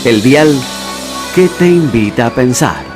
El dial que te invita a pensar.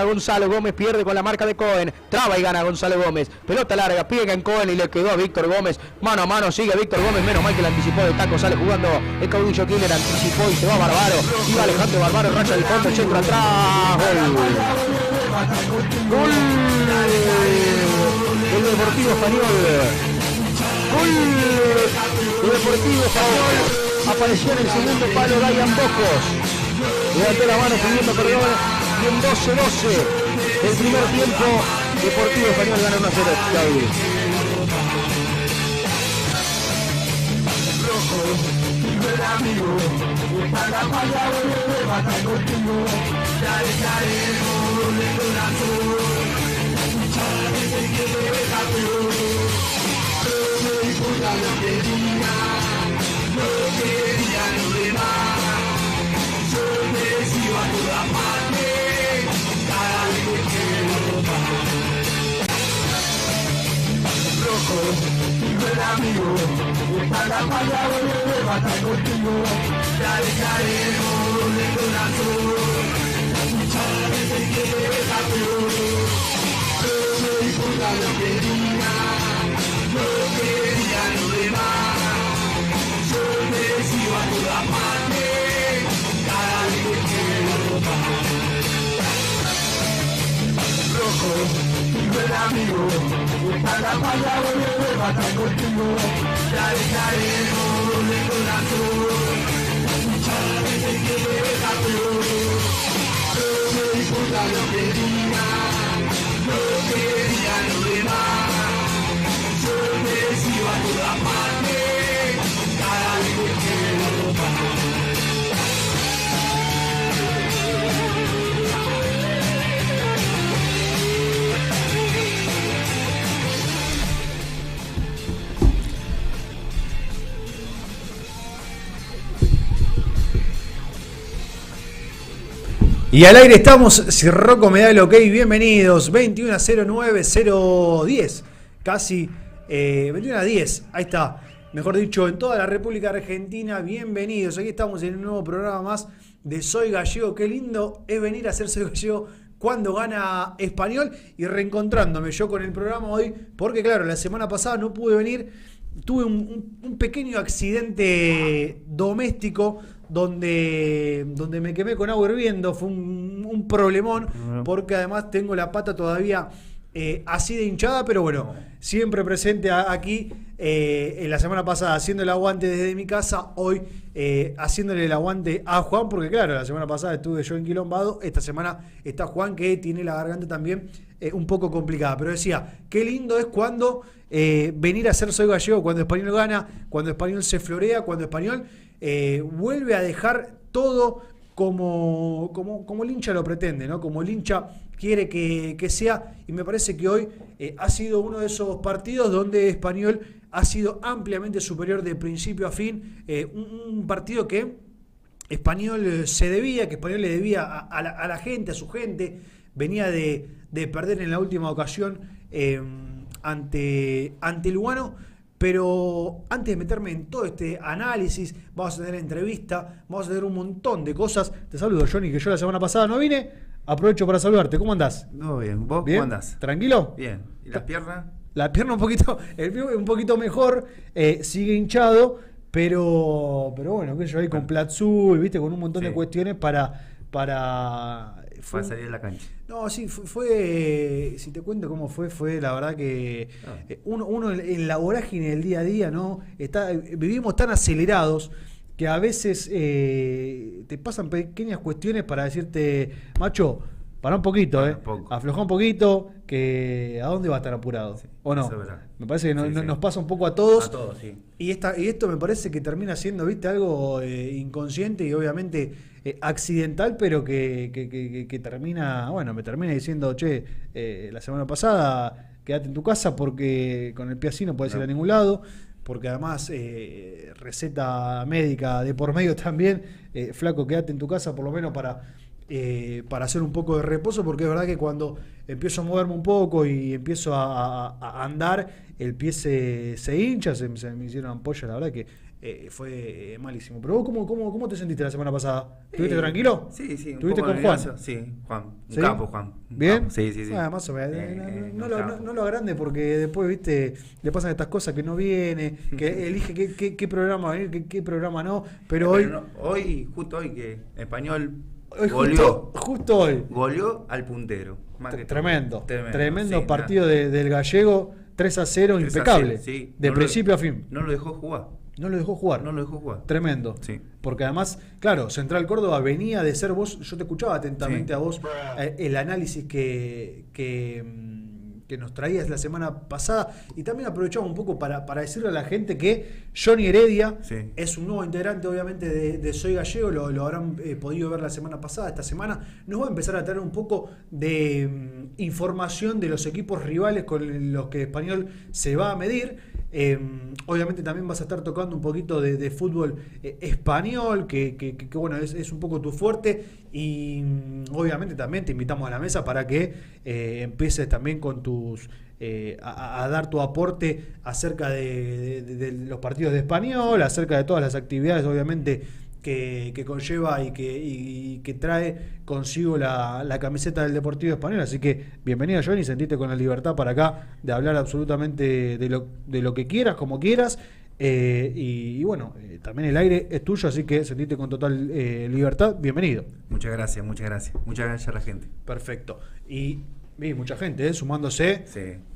Gonzalo Gómez pierde con la marca de Cohen, traba y gana Gonzalo Gómez, pelota larga, pega en Cohen y le quedó a Víctor Gómez, mano a mano sigue Víctor Gómez, menos mal que le anticipó de taco, sale jugando el caudillo Killer, anticipó y se va Barbaro, y va Alejandro Barbaro, raya del fondo, centro atrás, gol del Deportivo Español, gol del Deportivo Español, apareció en el segundo palo Dayan Bocos, levantó la mano pidiendo perdón. Y en 12-12 el primer tiempo, Deportivo Español gana 1-0. Claudio. Y al aire estamos, si Rocco me da el ok, bienvenidos, 21:09:010, casi 21:10, ahí está, mejor dicho, en toda la República Argentina, bienvenidos, aquí estamos en un nuevo programa más de Soy Gallego, qué lindo es venir a hacer Soy Gallego cuando gana Español y reencontrándome yo con el programa hoy, porque claro, la semana pasada no pude venir tuve un pequeño accidente doméstico donde me quemé con agua hirviendo. Fue un problemón, porque además tengo la pata todavía así de hinchada, pero bueno, siempre presente aquí. En la semana pasada haciendo el aguante desde mi casa, hoy haciéndole el aguante a Juan, porque claro, la semana pasada estuve yo enquilombado, esta semana está Juan, que tiene la garganta también un poco complicada, pero decía, qué lindo es cuando venir a ser Soy Gallego, cuando Español gana, cuando Español se florea, cuando Español vuelve a dejar todo como el hincha lo pretende, ¿no? Como el hincha quiere que sea, y me parece que hoy ha sido uno de esos partidos donde Español ha sido ampliamente superior de principio a fin, un partido que Español se debía, que Español le debía a la gente, a su gente. Venía de perder en la última ocasión ante Lugano. Pero antes de meterme en todo este análisis, vamos a tener entrevista, vamos a tener un montón de cosas. Te saludo, Johnny, que yo la semana pasada no vine. Aprovecho para saludarte. ¿Cómo andás? No, bien. ¿Vos ¿Bien? cómo andás? ¿Tranquilo? Bien. ¿Y las piernas? La pierna el pie un poquito mejor, sigue hinchado, pero bueno, que yo ahí con Platzul, viste, con un montón de cuestiones para salir de la cancha. No, sí, fue si te cuento cómo fue la verdad que uno en la vorágine del día a día, ¿no? Vivimos tan acelerados que a veces te pasan pequeñas cuestiones para decirte, macho, pará un poquito, aflojá un poquito, que ¿a dónde va a estar apurado? Sí, ¿O no? eso es Me parece que sí. nos pasa un poco a todos. A todos, sí. Y esto me parece que termina siendo, viste, algo inconsciente y obviamente accidental, pero que termina, bueno, me termina diciendo, che, la semana pasada quédate en tu casa porque con el pie así no puedes ir a ningún lado, porque además receta médica de por medio también, flaco, quédate en tu casa por lo menos para hacer un poco de reposo, porque es verdad que cuando empiezo a moverme un poco y empiezo a andar, el pie se hincha, se me hicieron ampollas, la verdad que fue malísimo. Pero vos, ¿cómo te sentiste la semana pasada? ¿Estuviste tranquilo? Sí. ¿Estuviste con Juan? Sí, Juan. Un ¿Sí? capo, Juan. ¿Bien? Sí. Más o menos. No lo agrande, porque después, viste, le pasan estas cosas que no viene, que elige qué programa va a venir, qué programa no. Pero hoy... justo hoy que Español goleó. Justo hoy. Goleó al puntero. Tremendo sí, partido del Gallego, 3-0, impecable. Sí. De principio a fin. No lo dejó jugar. No lo dejó jugar. Tremendo. Sí. Porque además, claro, Central Córdoba venía de ser vos, yo te escuchaba atentamente a vos, el análisis que nos traías la semana pasada, y también aprovechamos un poco para decirle a la gente que Johnny Heredia es un nuevo integrante, obviamente, de Soy Gallego, lo habrán podido ver la semana pasada. Esta semana nos va a empezar a traer un poco de información de los equipos rivales con los que Español se va a medir. Obviamente también vas a estar tocando un poquito de fútbol español, que bueno, es un poco tu fuerte, y obviamente también te invitamos a la mesa para que empieces también con tus a dar tu aporte acerca de los partidos de Español, acerca de todas las actividades obviamente que conlleva y que trae consigo la camiseta del Deportivo Español. Así que bienvenido, Johnny, sentite con la libertad para acá de hablar absolutamente de lo que quieras, como quieras, y bueno, también el aire es tuyo, así que sentite con total libertad. Bienvenido. Muchas gracias a la gente. Perfecto. Y mucha gente sumándose,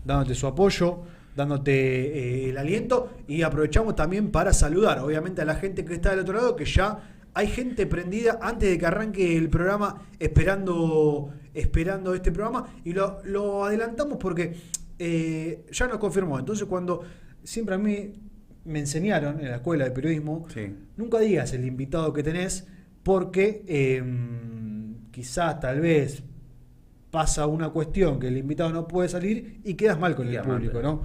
dándote su apoyo, dándote el aliento, y aprovechamos también para saludar obviamente a la gente que está del otro lado, que ya hay gente prendida antes de que arranque el programa esperando este programa, y lo adelantamos porque ya nos confirmó. Entonces, cuando siempre a mí me enseñaron en la escuela de periodismo, nunca digas el invitado que tenés, porque quizás tal vez pasa una cuestión que el invitado no puede salir y quedas mal con el público, ¿no?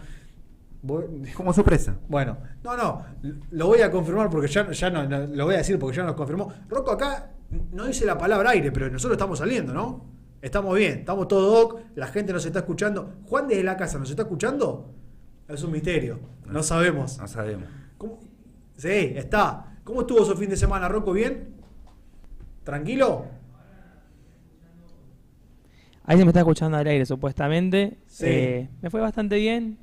Como sorpresa. Bueno, no, lo voy a confirmar porque ya no lo voy a decir porque ya nos confirmó. Rocco acá no dice la palabra aire, pero nosotros estamos saliendo, ¿no? Estamos bien, estamos todo ok, la gente nos está escuchando. Juan desde la casa, ¿nos está escuchando? Es un misterio, no sabemos. No sabemos. ¿Cómo? Sí, está. ¿Cómo estuvo su fin de semana, Rocco? ¿Bien? ¿Tranquilo? Ahí se me está escuchando al aire, supuestamente. Sí. Me fue bastante bien.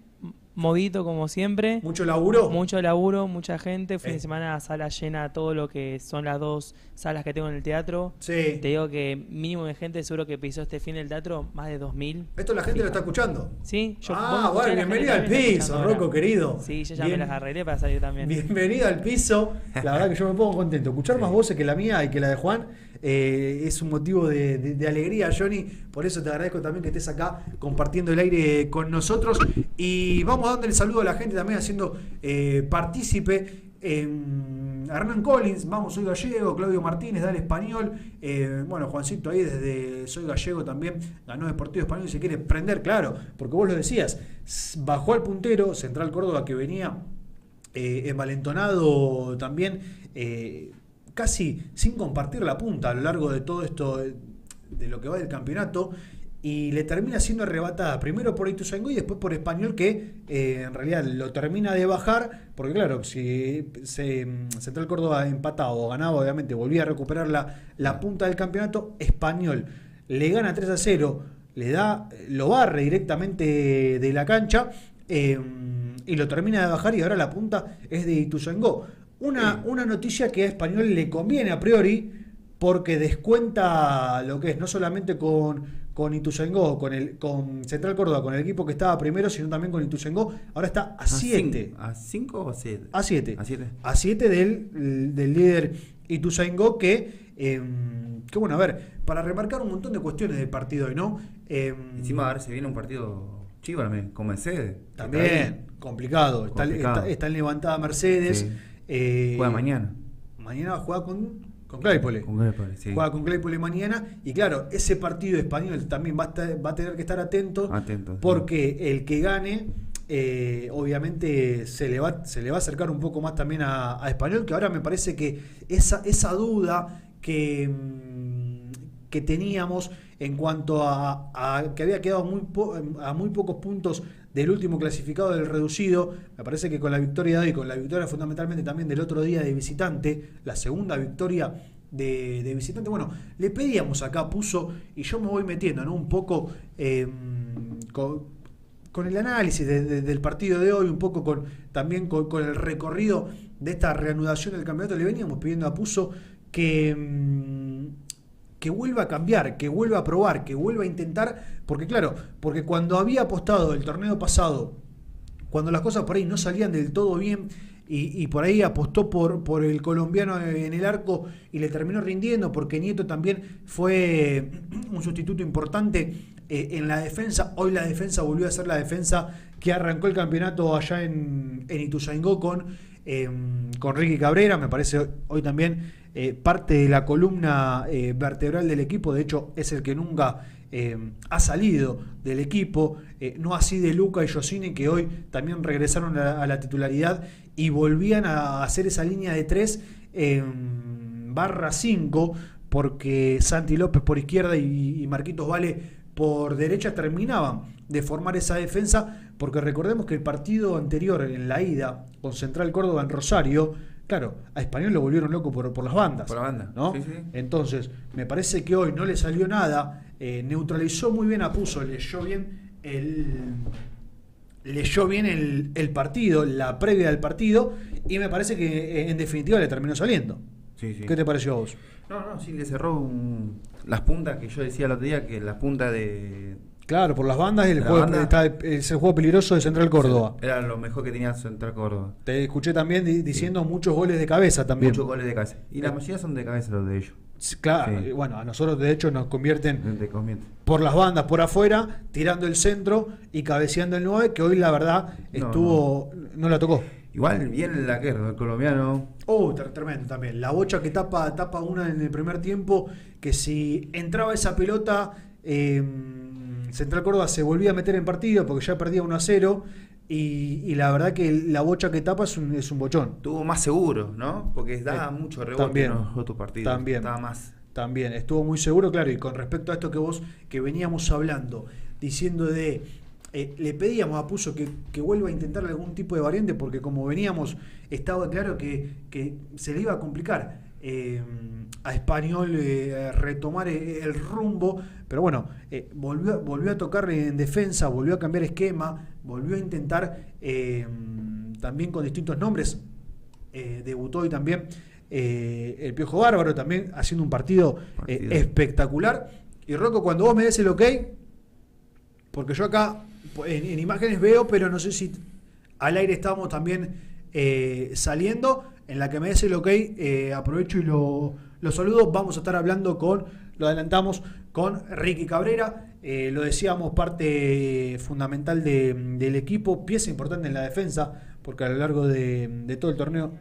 Modito como siempre. ¿Mucho laburo? Mucho laburo, mucha gente. Fin de semana sala llena, todo lo que son las 2 salas que tengo en el teatro. Sí. Te digo que mínimo de gente seguro que pisó este fin del teatro, más de 2000. Esto la gente lo está escuchando. Sí, Bueno, escuché a la bienvenido gente al también está piso, escuchando Rocco ahora. querido. Sí, yo ya me las arreglé para salir también. Bienvenido al piso. La verdad que yo me pongo contento. Escuchar más voces que la mía y que la de Juan es un motivo de alegría, Johnny. Por eso te agradezco también que estés acá compartiendo el aire con nosotros. Y vamos dándole saludo a la gente también, haciendo partícipe. Hernán Collins, vamos, soy gallego. Claudio Martínez, dale español. Bueno, Juancito ahí desde Soy Gallego también ganó Deportivo Español y se quiere prender, claro, porque vos lo decías, bajó al puntero Central Córdoba, que venía envalentonado también, casi sin compartir la punta a lo largo de todo esto, de lo que va del campeonato. Y le termina siendo arrebatada primero por Ituzaingó y después por Español, que en realidad lo termina de bajar, porque claro, si Central Córdoba empataba o ganaba, obviamente volvía a recuperar la punta del campeonato. Español le gana 3-0, lo barre directamente de la cancha y lo termina de bajar, y ahora la punta es de Ituzaingó. Una noticia que a Español le conviene a priori, porque descuenta lo que es no solamente con Ituzaingó, con Central Córdoba, con el equipo que estaba primero, sino también con Ituzaingó. Ahora está a 7. ¿A 5 o 7? A 7. A 7 del líder Ituzaingó, que bueno, a ver, para remarcar un montón de cuestiones del partido hoy, ¿no? Encima ahora se viene un partido chivo también, con Mercedes. También, complicado. Está en levantada Mercedes. Sí. Juega mañana. Mañana juega con Claypole. Sí. Juega con Claypole mañana. Y claro, ese partido español también va a tener que estar atento. Porque el que gane, obviamente, se le va a acercar un poco más también a Español, que ahora me parece que esa duda que teníamos en cuanto a que había quedado a muy pocos puntos del último clasificado del reducido, me parece que con la victoria de hoy, con la victoria fundamentalmente también del otro día de visitante, la segunda victoria de visitante, bueno, le pedíamos acá a Puso, y yo me voy metiendo, ¿no?, un poco con el análisis del partido de hoy, un poco también con el recorrido de esta reanudación del campeonato. Le veníamos pidiendo a Puso que vuelva a cambiar, que vuelva a probar, que vuelva a intentar, porque cuando había apostado el torneo pasado, cuando las cosas por ahí no salían del todo bien, y por ahí apostó por el colombiano en el arco y le terminó rindiendo, porque Nieto también fue un sustituto importante en la defensa. Hoy la defensa volvió a ser la defensa que arrancó el campeonato allá en Ituzaingó con Ricky Cabrera. Me parece hoy también parte de la columna vertebral del equipo. De hecho, es el que nunca ha salido del equipo, no así de Luca y Josini, que hoy también regresaron a la titularidad y volvían a hacer esa línea de 3 /5, porque Santi López por izquierda y Marquitos Vale por derecha terminaban de formar esa defensa, porque recordemos que el partido anterior, en la ida con Central Córdoba en Rosario, claro, a Español lo volvieron loco por las bandas. Por la banda, ¿no? Sí. Entonces, me parece que hoy no le salió nada, neutralizó muy bien a Puso, leyó bien el partido, la previa del partido, y me parece que en definitiva le terminó saliendo. Sí. ¿Qué te pareció a vos? No, sí, le cerró las puntas que yo decía el otro día, que las puntas de... Claro, por las bandas, es el juego peligroso de Central Córdoba. Era lo mejor que tenía Central Córdoba. Te escuché también diciendo muchos goles de cabeza también. Muchos goles de cabeza. Y la mayoría son de cabeza los de ellos. Claro, Sí. Bueno, a nosotros de hecho nos convierten Te conviene. por las bandas, por afuera, tirando el centro y cabeceando el 9, que hoy la verdad no la tocó. Igual bien el laquero, el colombiano. Tremendo también. La bocha que tapa una en el primer tiempo, que si entraba esa pelota, Central Córdoba se volvía a meter en partido porque ya perdía 1-0. Y la verdad que la bocha que tapa es un bochón. Tuvo más seguro, ¿no? Porque daba mucho rebote también, en los otros partidos. También. Estaba más. También, estuvo muy seguro, claro. Y con respecto a esto que veníamos hablando, diciendo le pedíamos a Puso que vuelva a intentar algún tipo de variante, porque como veníamos, estaba claro que se le iba a complicar. a Español retomar el rumbo, pero bueno, volvió a tocar en defensa, volvió a cambiar esquema, volvió a intentar también con distintos nombres. Debutó hoy también el Piojo Bárbaro, también haciendo un partido espectacular. Y Rocco, cuando vos me des el ok, porque yo acá en imágenes veo, pero no sé si al aire estamos también saliendo, en la que me des el ok, aprovecho y lo saludo. Vamos a estar hablando lo adelantamos, con Ricky Cabrera. Lo decíamos, parte fundamental del equipo, pieza importante en la defensa, porque a lo largo de todo el torneo,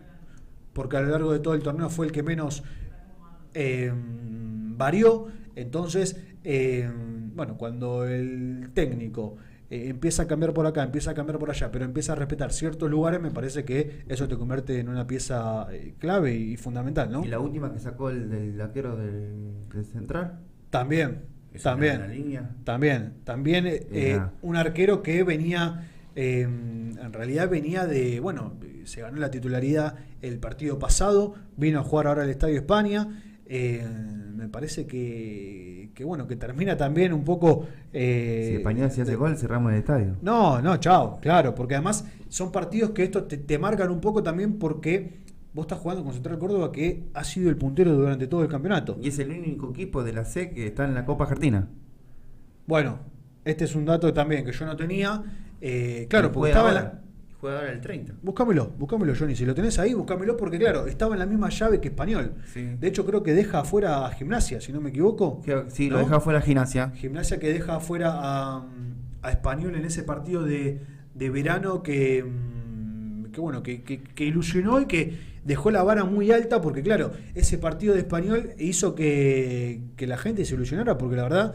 fue el que menos varió. Entonces, bueno, cuando el técnico empieza a cambiar por acá, empieza a cambiar por allá, pero empieza a respetar ciertos lugares, me parece que eso te convierte en una pieza clave y fundamental, ¿no? Y la última que sacó el del arquero del Central. También. La línea. También un arquero que venía, en realidad venía se ganó la titularidad el partido pasado, vino a jugar ahora al Estadio España. Me parece que termina también un poco. Si España se hace gol, cerramos el estadio. No, chao, claro, porque además son partidos que esto te marcan un poco también, porque vos estás jugando con Central Córdoba, que ha sido el puntero durante todo el campeonato. Y es el único equipo de la C que está en la Copa Argentina. Bueno, este es un dato también que yo no tenía. Claro, porque estaba juega ahora el 30. Búscamelo, Johnny. Si lo tenés ahí, búscamelo, porque claro, estaba en la misma llave que Español. Sí. De hecho, creo que deja afuera a Gimnasia, si no me equivoco. Sí, ¿no? Lo deja afuera Gimnasia. Gimnasia que deja afuera a Español en ese partido de verano que ilusionó y que dejó la vara muy alta, porque claro, ese partido de Español hizo que la gente se ilusionara, porque la verdad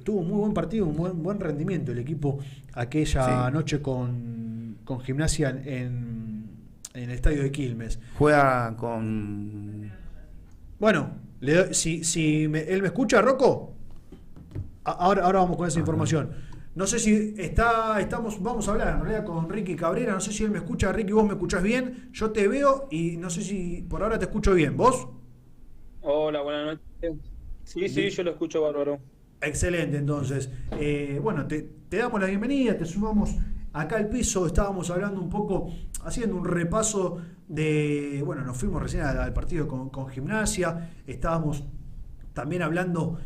tuvo un muy buen partido, un buen rendimiento el equipo aquella noche con Gimnasia en el estadio de Quilmes. Juega con... Bueno, él me escucha, Rocco. Ahora vamos con esa información. No sé si vamos a hablar en realidad con Ricky Cabrera, no sé si él me escucha. Ricky, vos me escuchás bien, yo te veo y no sé si por ahora te escucho bien. ¿Vos? Hola, buenas noches. Sí, yo lo escucho bárbaro. Excelente, entonces. Bueno, te damos la bienvenida, te sumamos acá al piso. Estábamos hablando un poco, haciendo un repaso de... Bueno, nos fuimos recién al partido con Gimnasia. Estábamos también hablando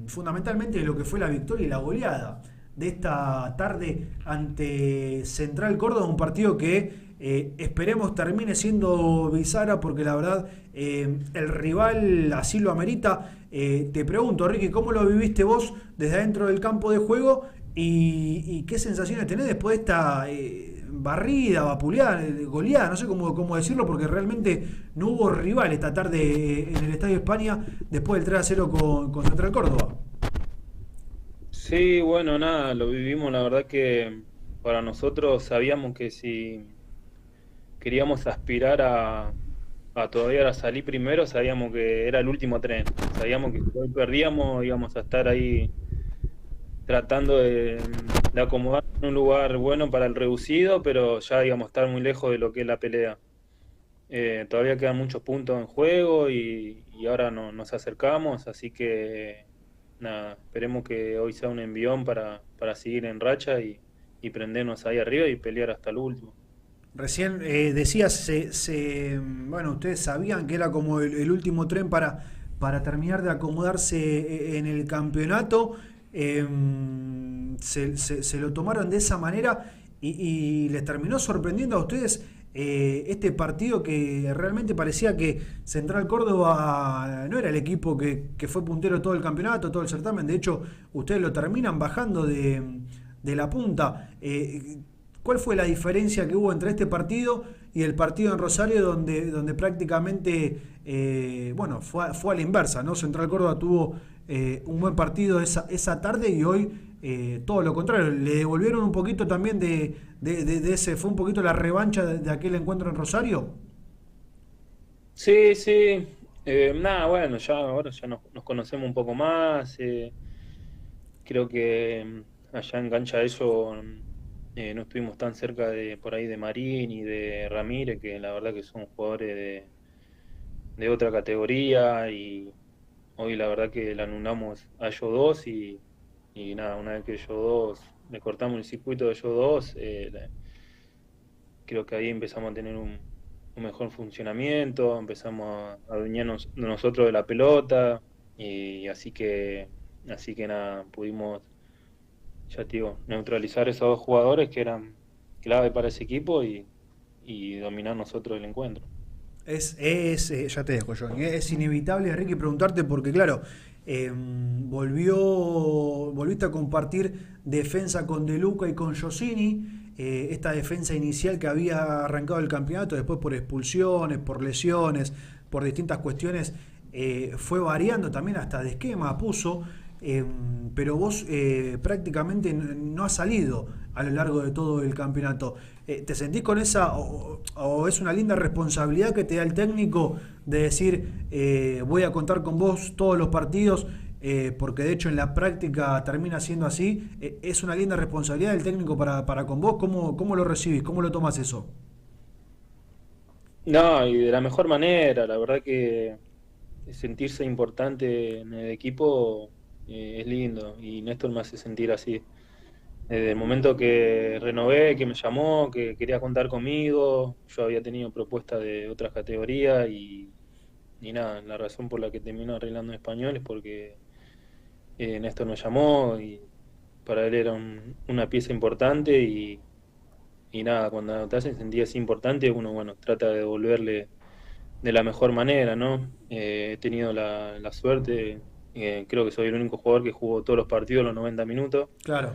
fundamentalmente de lo que fue la victoria y la goleada de esta tarde ante Central Córdoba. Un partido que esperemos termine siendo bisagra, porque la verdad el rival así lo amerita. Te pregunto, Ricky, ¿cómo lo viviste vos desde adentro del campo de juego y qué sensaciones tenés después de esta barrida, vapuleada, goleada? No sé cómo decirlo, porque realmente no hubo rival esta tarde en el Estadio España después del 3-0 con Central Córdoba. Sí, bueno, nada, lo vivimos. La verdad que para nosotros sabíamos que si queríamos aspirar a todavía a salir primero, sabíamos que era el último tren. Sabíamos que si hoy perdíamos íbamos a estar ahí tratando de acomodar en un lugar bueno para el reducido, pero ya íbamos a estar muy lejos de lo que es la pelea. Todavía quedan muchos puntos en juego y ahora nos acercamos, así que nada, esperemos que hoy sea un envión para seguir en racha y prendernos ahí arriba y pelear hasta el último. Recién decías, bueno, ustedes sabían que era como el último tren para terminar de acomodarse en el campeonato. Se lo tomaron de esa manera y les terminó sorprendiendo a ustedes este partido, que realmente parecía que Central Córdoba no era el equipo que fue puntero todo el campeonato, todo el certamen. De hecho, ustedes lo terminan bajando de la punta. ¿Cuál fue la diferencia que hubo entre este partido y el partido en Rosario, donde prácticamente fue a la inversa, ¿no? Central Córdoba tuvo un buen partido esa tarde y hoy todo lo contrario, le devolvieron un poquito también de ese, fue un poquito la revancha de aquel encuentro en Rosario? Sí, bueno, ahora ya nos conocemos un poco más. Creo que allá en cancha eso no estuvimos tan cerca de por ahí de Marín y de Ramírez, que la verdad que son jugadores de otra categoría y hoy la verdad que le anulamos a ellos dos y nada, una vez que ellos dos le cortamos el circuito de ellos dos, creo que ahí empezamos a tener un mejor funcionamiento, empezamos a adueñarnos de nosotros de la pelota y así que nada, pudimos, ya te digo, neutralizar esos dos jugadores que eran clave para ese equipo y dominar nosotros el encuentro. Ya te dejo, Johnny. Es inevitable, Ricky, preguntarte porque, claro, volviste a compartir defensa con De Luca y con Josini. Esta defensa inicial que había arrancado el campeonato, después por expulsiones, por lesiones, por distintas cuestiones, fue variando también hasta de esquema, puso. Pero vos prácticamente no has salido a lo largo de todo el campeonato. ¿Te sentís con esa o es una linda responsabilidad que te da el técnico de decir voy a contar con vos todos los partidos? Porque de hecho en la práctica termina siendo así. ¿Es una linda responsabilidad del técnico para con vos? ¿Cómo lo recibís? ¿Cómo lo tomás eso? No, y de la mejor manera, la verdad que sentirse importante en el equipo es lindo y Néstor me hace sentir así. Desde el momento que renové, que me llamó, que quería contar conmigo, yo había tenido propuestas de otras categorías y nada, la razón por la que termino arreglando en español es porque Néstor me llamó y para él era una pieza importante y nada, cuando te hacen sentir así importante, uno bueno, trata de devolverle de la mejor manera, ¿no? He tenido la suerte, creo que soy el único jugador que jugó todos los partidos los 90 minutos. Claro.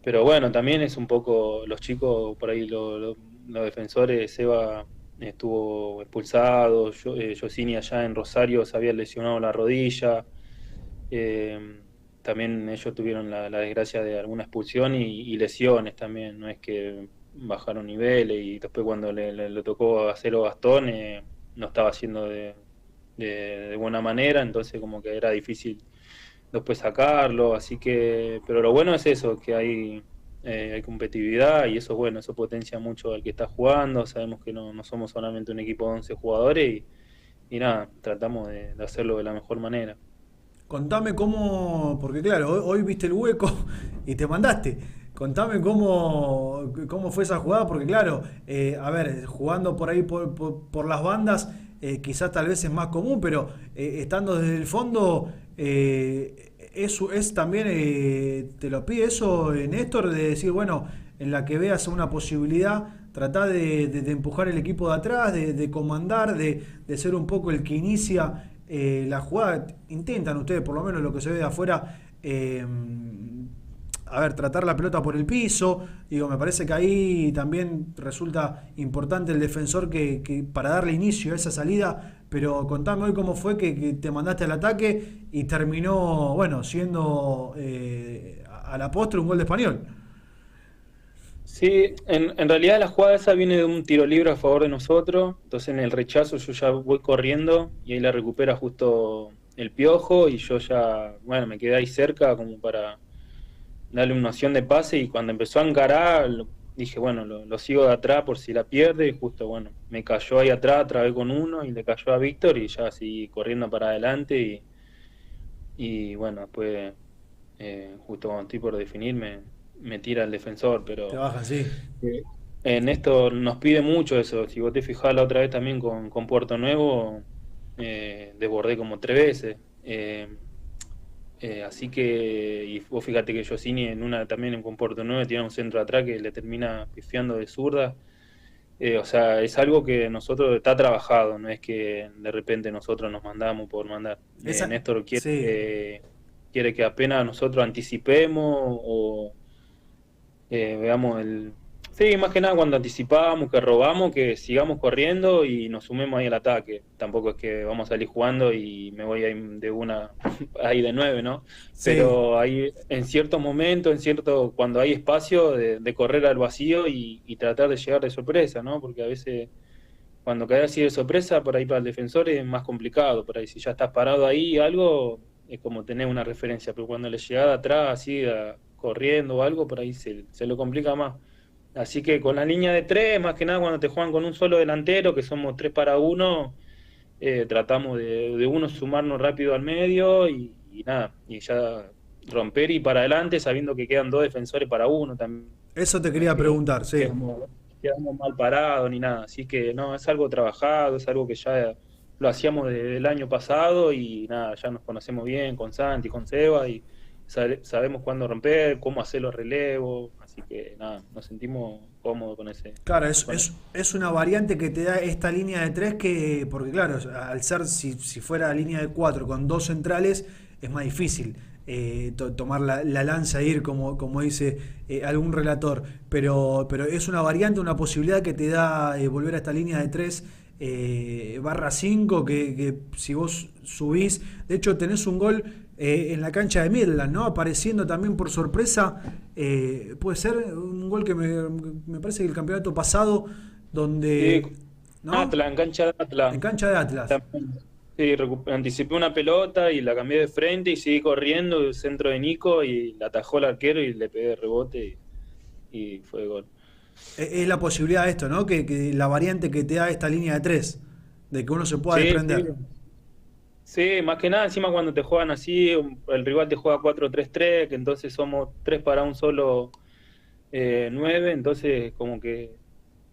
Pero bueno, también es un poco, los chicos, por ahí los defensores, Seba estuvo expulsado, Josini allá en Rosario se había lesionado la rodilla, también ellos tuvieron la desgracia de alguna expulsión y lesiones también, no es que bajaron niveles y después cuando le tocó hacerlo Gastón no estaba haciendo de buena manera, entonces como que era difícil después sacarlo, así que, pero lo bueno es eso, que hay competitividad y eso es bueno, eso potencia mucho al que está jugando, sabemos que no somos solamente un equipo de 11 jugadores y nada, tratamos de hacerlo de la mejor manera. Contame cómo, porque claro, hoy viste el hueco y te mandaste. Contame cómo fue esa jugada, porque claro, a ver, jugando por ahí por las bandas, quizás tal vez es más común, pero estando desde el fondo, eso es también, te lo pide eso, Néstor, de decir, bueno, en la que veas una posibilidad, tratá de empujar el equipo de atrás, de comandar, de ser un poco el que inicia la jugada. Intentan ustedes, por lo menos lo que se ve de afuera, a ver, tratar la pelota por el piso. Digo, me parece que ahí también resulta importante el defensor que para darle inicio a esa salida. Pero contame hoy cómo fue que te mandaste al ataque y terminó, bueno, siendo a la postre un gol de Español. Sí, en realidad la jugada esa viene de un tiro libre a favor de nosotros, entonces en el rechazo yo ya voy corriendo y ahí la recupera justo el Piojo y yo ya, bueno, me quedé ahí cerca como para darle una opción de pase y cuando empezó a encarar dije, bueno, lo sigo de atrás por si la pierde y justo, bueno, me cayó ahí atrás, trabé con uno y le cayó a Víctor y ya seguí corriendo para adelante y bueno, después justo cuando estoy por definirme me tira el defensor, pero Te bajan, sí. en esto nos pide mucho eso. Si vos te fijás la otra vez también con Puerto Nuevo, desbordé como 3 veces. Así que, y vos fíjate que Josini en una también con Puerto Nuevo tira un centro atrás que le termina pifiando de zurda. O sea, es algo que nosotros está trabajado, no es que de repente nosotros nos mandamos por mandar. Néstor quiere que apenas nosotros anticipemos o veamos Sí, más que nada cuando anticipamos, que robamos, que sigamos corriendo y nos sumemos ahí al ataque. Tampoco es que vamos a salir jugando y me voy ahí de una, ahí de 9, ¿no? Sí. Pero ahí en ciertos momentos, cuando hay espacio de correr al vacío y tratar de llegar de sorpresa, ¿no? Porque a veces cuando cae así de sorpresa, por ahí para el defensor es más complicado. Por ahí si ya estás parado ahí algo, es como tener una referencia, pero cuando le llega de atrás así corriendo o algo, por ahí se lo complica más. Así que con la línea de 3, más que nada cuando te juegan con un solo delantero, que somos 3 para 1, tratamos de uno sumarnos rápido al medio y nada, y ya romper y para adelante sabiendo que quedan 2 defensores para uno también. Eso te quería Que preguntar, sí. quedamos mal parados ni nada. Así que no, es algo trabajado, es algo que ya lo hacíamos desde el año pasado y nada, ya nos conocemos bien con Santi, con Seba y sabemos cuándo romper, cómo hacer los relevos. Así que nada, nos sentimos cómodos con ese. Claro, con eso. es una variante que te da esta línea de 3 que, porque claro, al ser, si fuera línea de 4 con 2 centrales, es más difícil tomar la lanza e ir como dice algún relator, pero es una variante, una posibilidad que te da volver a esta línea de 3 barra 5 que si vos subís, de hecho tenés un gol en la cancha de Midland, ¿no? Apareciendo también por sorpresa, puede ser un gol que me parece que el campeonato pasado, donde... Sí, ¿no? Atlas, en cancha de Atlas. En cancha de Atlas. También. Sí, anticipé una pelota y la cambié de frente y seguí corriendo, el centro de Nico y la atajó el arquero y le pegué de rebote y fue gol. Es la posibilidad de esto, ¿no? Que la variante que te da esta línea de 3 de que uno se pueda Sí, desprender. sí, más que nada, encima cuando te juegan así, el rival te juega 4-3-3, que entonces somos 3 para un solo 9, entonces como que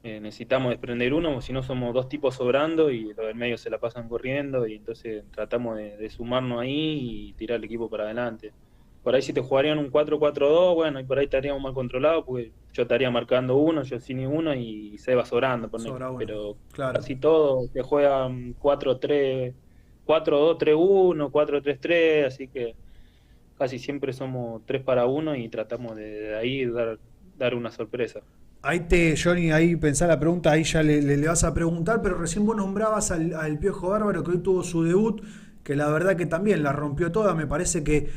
necesitamos desprender uno, o si no somos 2 tipos sobrando y los del medio se la pasan corriendo y entonces tratamos de sumarnos ahí y tirar el equipo para adelante. Por ahí si te jugarían un 4-4-2, bueno, y por ahí estaríamos mal controlados porque yo estaría marcando uno, yo sin uno y se va sobrando, Sobra uno, pero claro. casi todo te juegan 4-3, 4-2-3-1, 4-3-3, así que casi siempre somos 3 para 1 y tratamos de ahí dar una sorpresa. Johnny, ahí pensá la pregunta, ahí ya le vas a preguntar, pero recién vos nombrabas al Piojo Bárbaro que hoy tuvo su debut, que la verdad que también la rompió toda. Me parece que,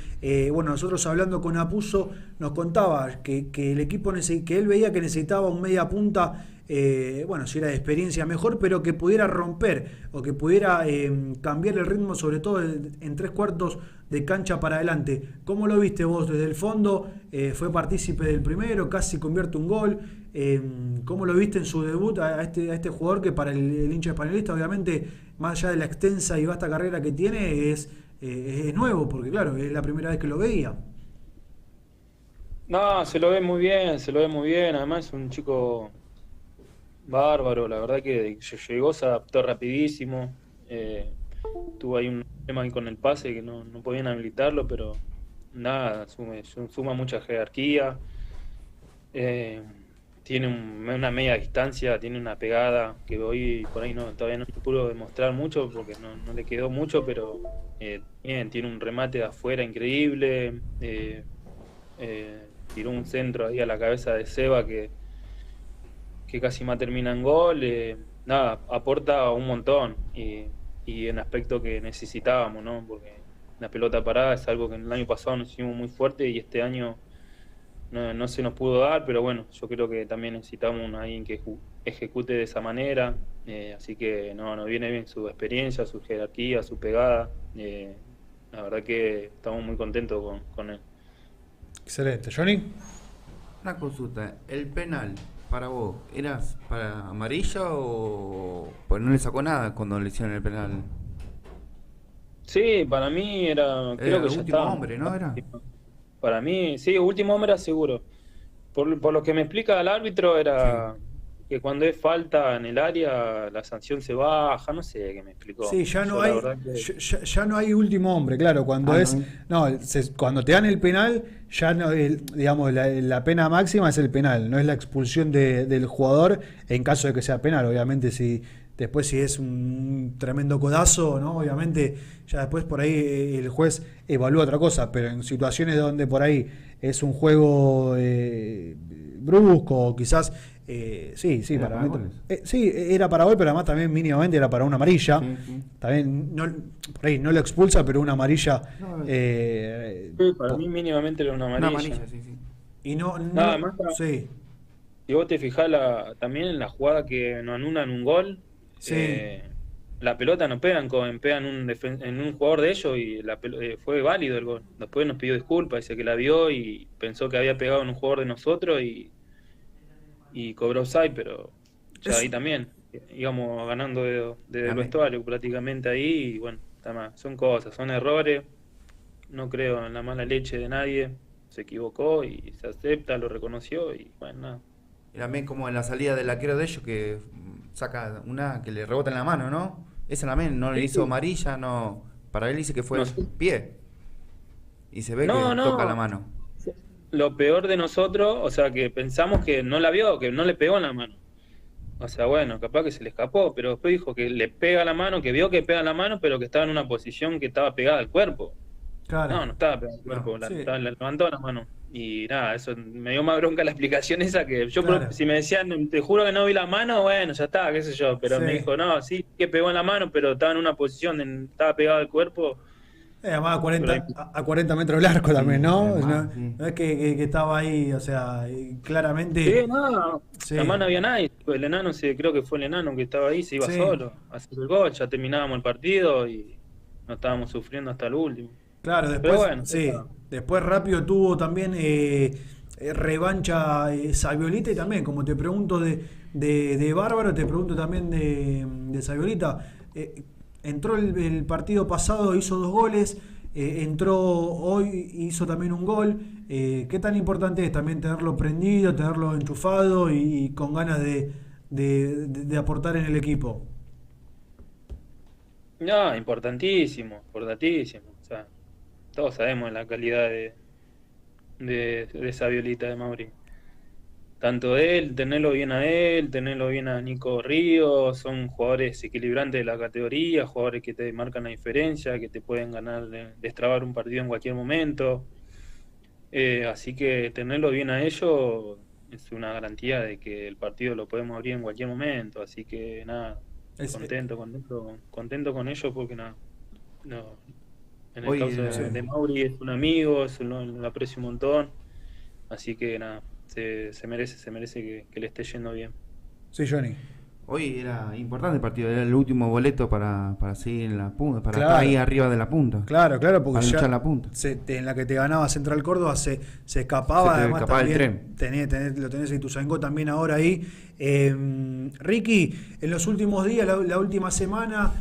bueno, nosotros hablando con Apuso nos contaba que el equipo, que él veía que necesitaba un media punta, bueno, si era de experiencia mejor, pero que pudiera romper o que pudiera cambiar el ritmo, sobre todo en 3/4 de cancha para adelante. ¿Cómo lo viste vos desde el fondo? Fue partícipe del primero, casi convierte un gol. ¿Cómo lo viste en su debut a este jugador que para el hincha españolista, obviamente, más allá de la extensa y vasta carrera que tiene, es nuevo, porque claro, es la primera vez que lo veía? No, se lo ve muy bien, además es un chico bárbaro, la verdad que llegó, se adaptó rapidísimo, tuvo ahí un problema ahí con el pase que no podían habilitarlo, pero nada, suma mucha jerarquía, tiene una media distancia, tiene una pegada que hoy por ahí todavía no pudo demostrar mucho porque no le quedó mucho, pero bien, tiene un remate de afuera increíble, tiró un centro ahí a la cabeza de Seba que casi más termina en gol, nada, aporta un montón y en aspecto que necesitábamos, ¿no? Porque la pelota parada es algo que el año pasado nos hicimos muy fuerte y este año no se nos pudo dar, pero bueno, yo creo que también necesitamos a alguien que ejecute de esa manera, así que nos viene bien su experiencia, su jerarquía, su pegada, la verdad que estamos muy contentos con él. Excelente. ¿Johnny? Una consulta, ¿el penal para vos era para amarilla o pues no le sacó nada cuando le hicieron el penal? Sí, para mí creo que el ya último estaba. hombre, ¿no era? Para mí, sí, último hombre era seguro. Por lo que me explica el árbitro era que cuando es falta en el área la sanción se baja, no sé qué me explicó. Sí, ya no Yo, hay la verdad que- ya no hay último hombre, claro, cuando cuando te dan el penal, ya no, digamos, la pena máxima es el penal, no es la expulsión del jugador en caso de que sea penal. Obviamente si es un tremendo codazo, ¿no? Obviamente ya después por ahí el juez evalúa otra cosa, pero en situaciones donde por ahí es un juego brusco o quizás sí, ¿Era para para mí, goles? sí, era para gol, pero además también mínimamente era para una amarilla. Sí. También por ahí no lo expulsa, pero una amarilla. Sí, para mí mínimamente era una Una amarilla. amarilla, sí. Y no Nada más. sí. Si vos te fijás también en la jugada que nos anulan un gol, Sí. la pelota no pegan, pegan en un jugador de ellos y fue válido el gol. Después nos pidió disculpas, dice que la vio y pensó que había pegado en un jugador de nosotros y cobró offside, pero ya Es- ahí también íbamos ganando desde el También. vestuario prácticamente ahí y bueno, está más. Son cosas, son errores, no creo en la mala leche de nadie, se equivocó y se acepta, lo reconoció y bueno, nada. Y también como en la salida del arquero de ellos que saca una que le rebota en la mano, ¿no? Esa también no le hizo amarilla, no. Para él dice que fue No el sé. pie. Y se ve No, que no. toca la mano. Lo peor de nosotros, o sea, que pensamos que no la vio, que no le pegó en la mano. O sea, bueno, capaz que se le escapó, pero después dijo que le pega la mano, que vio que pega la mano, pero que estaba en una posición que estaba pegada al cuerpo. Claro. No, no estaba pegada al cuerpo, No, sí. la levantó la mano. Y nada, eso me dio más bronca la explicación esa que yo, Claro. si me decían, te juro que no vi la mano, bueno, ya está, qué sé yo, pero Sí. me dijo, no, sí, que pegó en la mano, pero estaba en una posición, estaba pegado al cuerpo. Además a 40, Pero a 40 metros del arco también, ¿no? es más, No, sí. no es que estaba ahí, o sea, claramente. Sí, no, Sí. además no había nadie. El enano, creo que fue el enano que estaba ahí, se iba Sí. solo a hacer el gol, ya terminábamos el partido y no estábamos sufriendo hasta el último. Claro, Pero después, bueno, sí, ya está. después rápido tuvo también revancha Saviolita y también, como te pregunto de Bárbaro, te pregunto también de Saviolita. Entró el partido pasado, hizo 2 goles, entró hoy, hizo también un gol. ¿Qué tan importante es también tenerlo prendido, tenerlo enchufado y con ganas de aportar en el equipo? No, importantísimo, importantísimo. O sea, todos sabemos la calidad de esa violita de Mauri. Tanto él, tenerlo bien a Nico Ríos, son jugadores equilibrantes de la categoría, jugadores que te marcan la diferencia, que te pueden ganar, destrabar un partido en cualquier momento. Así que tenerlo bien a ellos es una garantía de que el partido lo podemos abrir en cualquier momento. Así que nada, Es- contento con ellos porque nada, no, en el Hoy, caso de Mauri es un amigo, lo aprecio un montón. Así que nada, se merece que le esté yendo bien. Sí, Johnny. Hoy era importante el partido, era el último boleto para seguir en la punta, para Claro. estar ahí arriba de la punta. Claro, porque Para ya luchar la punta. en la que te ganaba Central Córdoba se escapaba, Se te además escapaba el también lo tenés en Ituzaingó también ahora ahí. Ricky, en los últimos días, la última semana,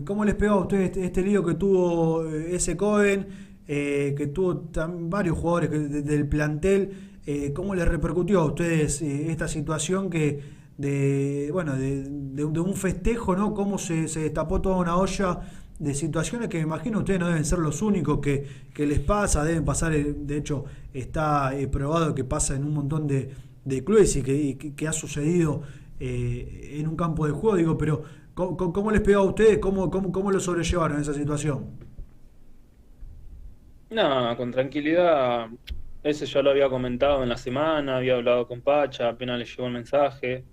¿cómo les pegó a ustedes este lío que tuvo ese Cohen, que tuvo varios jugadores del plantel? ¿Cómo les repercutió a ustedes esta situación de un festejo, ¿no? Cómo se destapó toda una olla de situaciones que me imagino ustedes no deben ser los únicos que les pasa, deben pasar, de hecho está probado que pasa en un montón de clubes y que ha sucedido en un campo de juego, digo, pero ¿cómo les pegó a ustedes? ¿Cómo lo sobrellevaron esa situación? No, con tranquilidad. Ese ya lo había comentado en la semana, había hablado con Pacha, apenas le llegó el mensaje.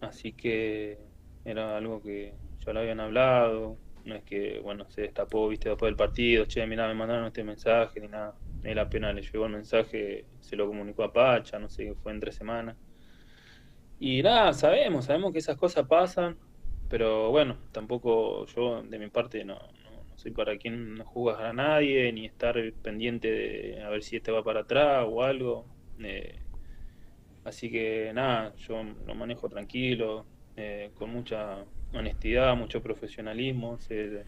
Así que era algo que ya lo habían hablado. No es que, bueno, se destapó, viste, después del partido, che, mirá, me mandaron este mensaje, ni nada. Él apenas le llegó el mensaje, se lo comunicó a Pacha, no sé, fue entre semanas. Y nada, sabemos que esas cosas pasan, pero bueno, tampoco yo de mi parte no soy para quien no juzgar a nadie, ni estar pendiente de a ver si este va para atrás o algo. Así que nada, yo lo manejo tranquilo, con mucha honestidad, mucho profesionalismo, sé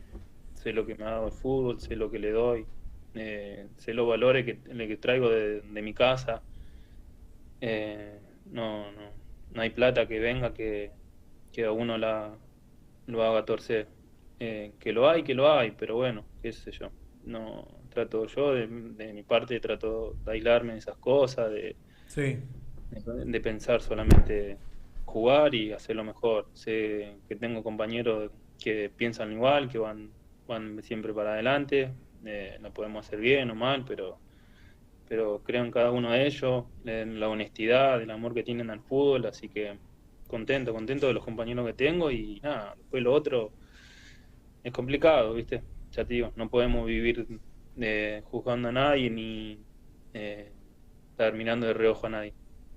lo que me ha dado el fútbol, sé lo que le doy, sé los valores que traigo de mi casa. No hay plata que venga que a uno lo haga torcer. Que lo hay, pero bueno, qué sé yo. No trato yo, de mi parte, trato de aislarme de esas cosas, Sí. de pensar solamente jugar y hacer lo mejor. Sé que tengo compañeros que piensan igual, que van siempre para adelante. Lo podemos hacer bien o mal, pero creo en cada uno de ellos, en la honestidad, el amor que tienen al fútbol, así que contento de los compañeros que tengo y nada, después lo otro es complicado, ¿viste? Ya te digo, no podemos vivir juzgando a nadie ni estar mirando de reojo a nadie.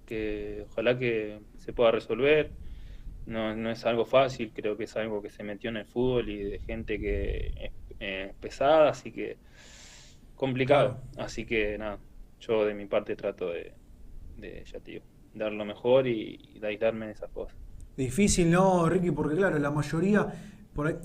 Que ojalá que se pueda resolver. No es algo fácil, creo que es algo que se metió en el fútbol y de gente que es pesada, así que complicado. Así que nada, yo de mi parte trato de ya te digo, dar lo mejor y de aislarme de esas cosas. Difícil, ¿no, Ricky? Porque claro, la mayoría, por ahí,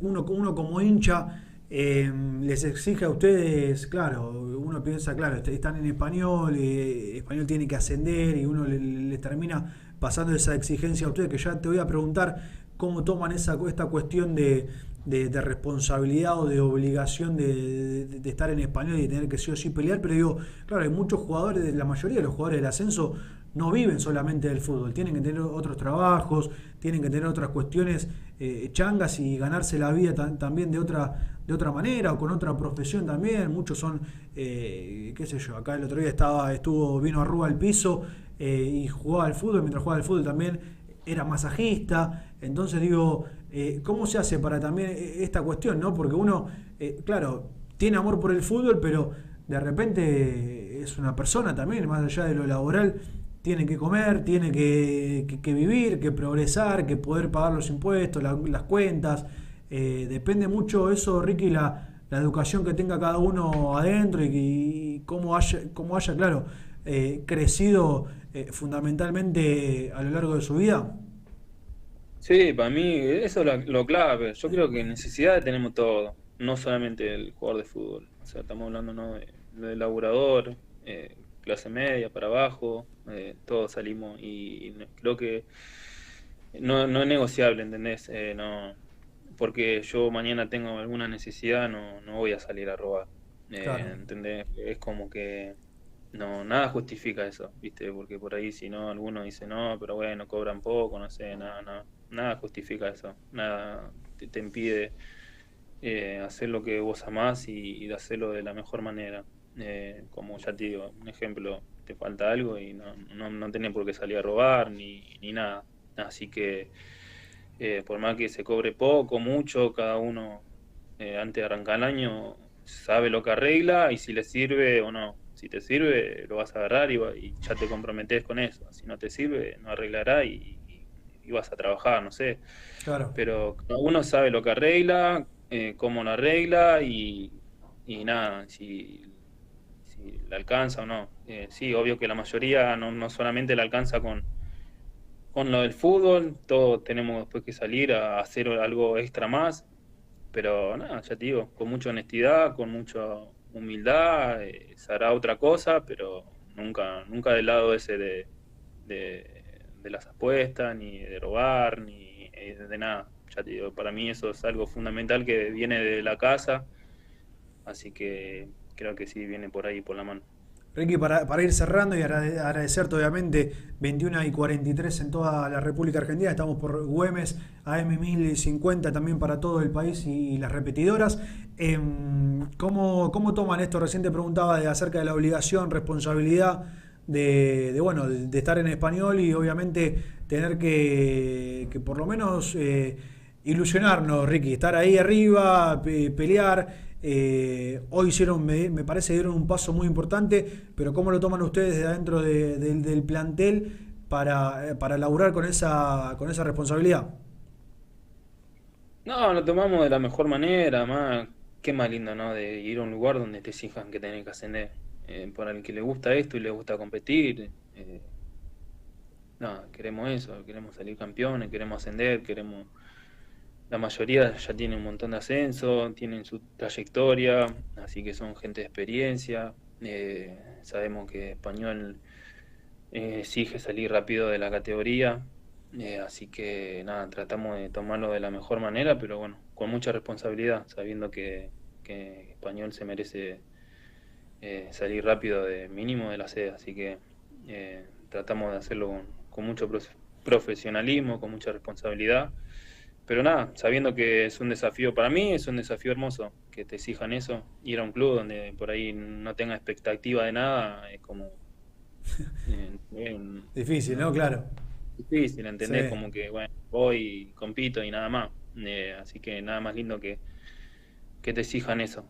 uno como hincha, les exige a ustedes, claro, uno piensa, claro, están en Español, Español tiene que ascender y uno le termina pasando esa exigencia a ustedes, que ya te voy a preguntar cómo toman esta cuestión de responsabilidad o de obligación de estar en Español y de tener que sí o sí pelear, pero digo, claro, hay muchos jugadores, la mayoría de los jugadores del ascenso no viven solamente del fútbol, tienen que tener otros trabajos, tienen que tener otras cuestiones changas y ganarse la vida también de otra manera o con otra profesión también. Muchos son, qué sé yo, acá el otro día vino a Rúa al piso y jugaba al fútbol, mientras jugaba al fútbol también era masajista. Entonces digo, ¿cómo se hace para también esta cuestión, ¿no? Porque uno, claro, tiene amor por el fútbol, pero de repente es una persona también, más allá de lo laboral, tiene que comer, tiene que vivir, que progresar, que poder pagar los impuestos, las cuentas. Depende mucho eso, Ricky, la educación que tenga cada uno adentro y cómo haya, claro, crecido fundamentalmente a lo largo de su vida. Sí, para mí eso es lo clave. Yo creo que necesidades tenemos todo, no solamente el jugador de fútbol. O sea, estamos hablando, ¿no?, de laburador, clase media para abajo, todos salimos y creo que no es negociable, ¿entendés? No, porque yo mañana tengo alguna necesidad, no voy a salir a robar, Claro. ¿entendés? Es como que nada justifica eso, ¿viste? Porque por ahí si no, alguno dice no, pero bueno, cobran poco, no sé, nada justifica eso, nada te impide hacer lo que vos amás y de hacerlo de la mejor manera. Como ya te digo, un ejemplo, te falta algo y no tenés por qué salir a robar ni nada. Así que por más que se cobre poco, mucho, cada uno antes de arrancar el año sabe lo que arregla y si le sirve o no. Si te sirve, lo vas a agarrar y ya te comprometés con eso. Si no te sirve, no arreglará y vas a trabajar, no sé. Claro. Pero cada uno sabe lo que arregla, cómo lo arregla y nada, si le alcanza o no. Sí, obvio que la mayoría no solamente le alcanza con lo del fútbol, todos tenemos después que salir a hacer algo extra más, pero nada, ya te digo, con mucha honestidad, con mucha humildad, se hará otra cosa, pero nunca del lado ese de las apuestas, ni de robar, ni de nada. Ya te digo, para mí eso es algo fundamental que viene de la casa, así que creo que sí viene por ahí, por la mano. Ricky, para ir cerrando y agradecerte obviamente, 21:43 en toda la República Argentina, estamos por Güemes, AM 1050 también para todo el país y las repetidoras. ¿Cómo toman esto? Recién te preguntaba acerca de la obligación, responsabilidad de estar en Español y obviamente tener que por lo menos ilusionarnos, Ricky, estar ahí arriba, pelear. Hoy me parece que dieron un paso muy importante, pero ¿cómo lo toman ustedes de adentro del plantel para laburar con esa responsabilidad? No, lo tomamos de la mejor manera, más qué más lindo, ¿no? De ir a un lugar donde te exijan que tenés que ascender. Para el que le gusta esto y le gusta competir, queremos eso, queremos salir campeones, queremos ascender, la mayoría ya tiene un montón de ascenso, tienen su trayectoria, así que son gente de experiencia. Sabemos que Español exige salir rápido de la categoría, así que nada, tratamos de tomarlo de la mejor manera, pero bueno, con mucha responsabilidad, sabiendo que Español se merece salir rápido de mínimo de la sede, así que tratamos de hacerlo con mucho profesionalismo, con mucha responsabilidad. Pero nada, sabiendo que es un desafío para mí, es un desafío hermoso, que te exijan eso, ir a un club donde por ahí no tenga expectativa de nada, es como... Difícil, ¿no? Claro. Difícil, ¿entendés? Sí. Como que, bueno, voy, compito y nada más. Así que nada más lindo que te exijan eso.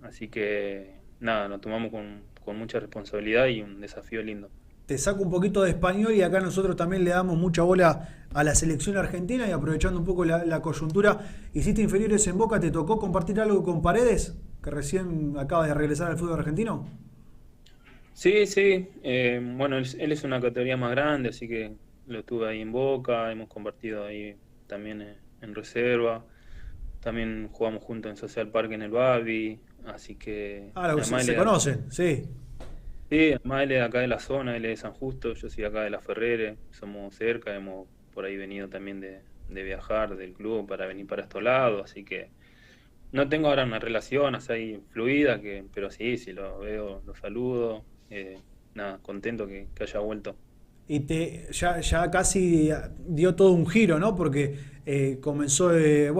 Así que nada, lo tomamos con mucha responsabilidad y un desafío lindo. Te saco un poquito de español y acá nosotros también le damos mucha bola a la selección argentina y aprovechando un poco la coyuntura, hiciste inferiores en Boca, ¿te tocó compartir algo con Paredes, que recién acaba de regresar al fútbol argentino? Sí, sí. Bueno, él es una categoría más grande, así que lo tuve ahí en Boca, hemos compartido ahí también en reserva. También jugamos juntos en Social Park en el Babi, así que Ah, además se conocen, sí. sí, además él es de acá de la zona, él es de San Justo, yo soy acá de La Ferrere, somos cerca, hemos por ahí venido también de viajar del club para venir para estos lados, así que no tengo ahora una relación así fluida, pero sí, si lo veo, lo saludo, nada, contento que haya vuelto. Y ya casi dio todo un giro, ¿no? Porque comenzaron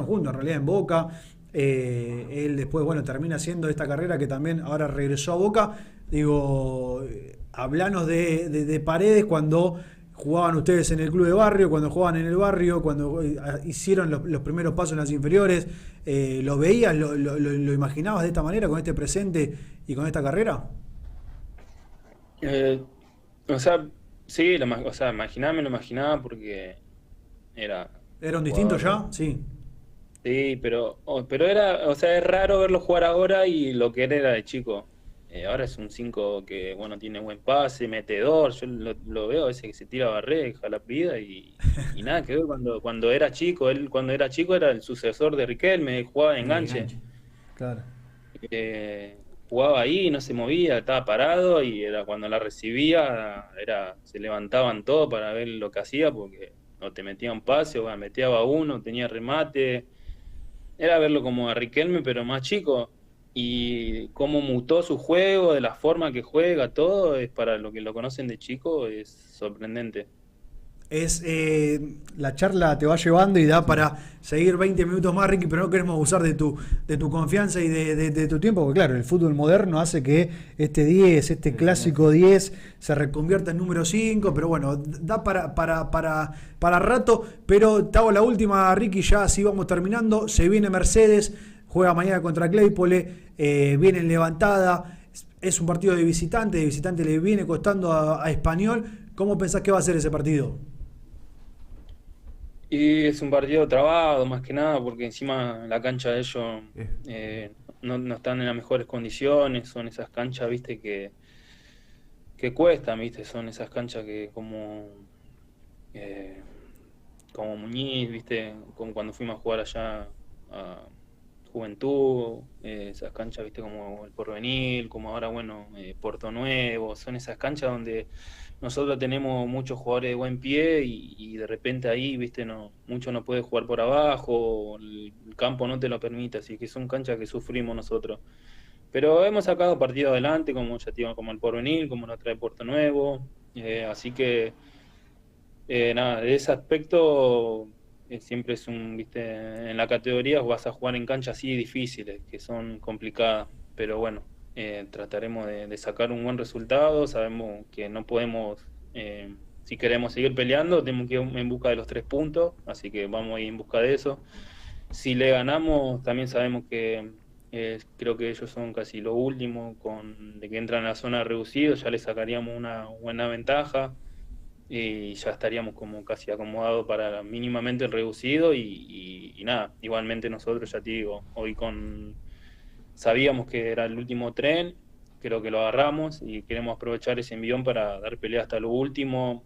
juntos en realidad en Boca. Él después, bueno, termina haciendo esta carrera que también ahora regresó a Boca. Digo, hablanos de Paredes cuando jugaban ustedes en el club de barrio, cuando jugaban en el barrio, cuando hicieron los primeros pasos en las inferiores. ¿Lo veías, lo imaginabas de esta manera, con este presente y con esta carrera? Eh, o sea, sí, o sea, me lo imaginaba porque era ¿Era un distinto jugador. ya? Sí. Sí, pero era, o sea, es raro verlo jugar ahora y lo que él era de chico. Ahora es un 5 que, bueno, tiene buen pase, metedor. Yo lo veo a veces que se tira a barrer, deja la vida y nada, que ver cuando era chico. Él cuando era chico era el sucesor de Riquelme, jugaba de enganche. Claro. Jugaba ahí, no se movía, estaba parado y era cuando la recibía, se levantaban todos para ver lo que hacía porque o te metía un pase o meteaba uno, tenía remate. Era verlo como a Riquelme, pero más chico. Y cómo mutó su juego, de la forma que juega, todo, es para lo que lo conocen de chico, es sorprendente. La charla te va llevando y da para seguir 20 minutos más, Ricky, pero no queremos abusar de tu confianza y de tu tiempo, porque claro, el fútbol moderno hace que este 10, este clásico 10, se reconvierta en número 5, pero bueno, da para rato, pero te hago la última, Ricky, ya así vamos terminando. Se viene Mercedes, juega mañana contra Claypole, viene en levantada, es un partido de visitante le viene costando a Español. ¿Cómo pensás que va a ser ese partido? Y es un partido trabado, más que nada, porque encima la cancha de ellos no están en las mejores condiciones, son esas canchas, viste, que cuestan, viste, son esas canchas que como Muñiz, viste, como cuando fuimos a jugar allá a Juventud, esas canchas, viste, como el Porvenir, como ahora, bueno, Puerto Nuevo, son esas canchas donde nosotros tenemos muchos jugadores de buen pie y de repente ahí, viste, mucho no puede jugar por abajo, el campo no te lo permite, así que son canchas que sufrimos nosotros. Pero hemos sacado partido adelante, como ya te digo, como el Porvenir, como la otra de Puerto Nuevo, así que nada, de ese aspecto siempre es viste, en la categoría vas a jugar en canchas así difíciles, que son complicadas, pero bueno. Trataremos de sacar un buen resultado. Sabemos que no podemos, si queremos seguir peleando, tenemos que ir en busca de los 3 puntos, así que vamos a ir en busca de eso. Si le ganamos, también sabemos que creo que ellos son casi lo último, de que entran a la zona reducida, ya les sacaríamos una buena ventaja y ya estaríamos como casi acomodados para mínimamente el reducido y nada, igualmente nosotros, ya te digo, hoy sabíamos que era el último tren, creo que lo agarramos y queremos aprovechar ese envión para dar pelea hasta lo último.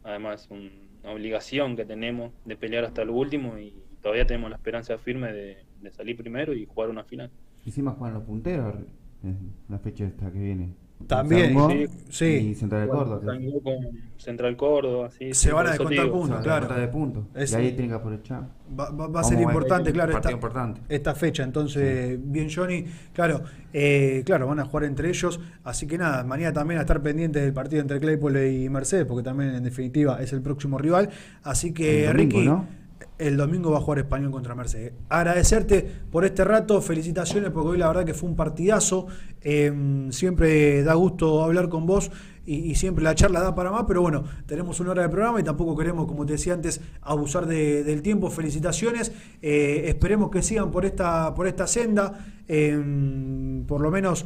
Además, una obligación que tenemos de pelear hasta lo último y todavía tenemos la esperanza firme de salir primero y jugar una final. Encima juegan los punteros en la fecha esta que viene. También, Sargó sí. Y Central de Córdoba. Con Central Córdoba, sí. Se van a por eso te descontar digo. puntos, Se van a claro. cortar de puntos. Es- Y ahí tienen que aprovechar. Va a ser importante, claro, Partido importante. esta fecha. Entonces, bien, Johnny, claro, van a jugar entre ellos. Así que nada, mañana también a estar pendientes del partido entre Claypole y Mercedes, porque también en definitiva es el próximo rival. Así que, El domingo, Ricky, ¿no? el domingo va a jugar Español contra Mercedes. Agradecerte por este rato, felicitaciones, porque hoy la verdad que fue un partidazo. Siempre da gusto hablar con vos y siempre la charla da para más, pero bueno, tenemos una hora de programa y tampoco queremos, como te decía antes, abusar del tiempo. Felicitaciones, esperemos que sigan por esta senda, por lo menos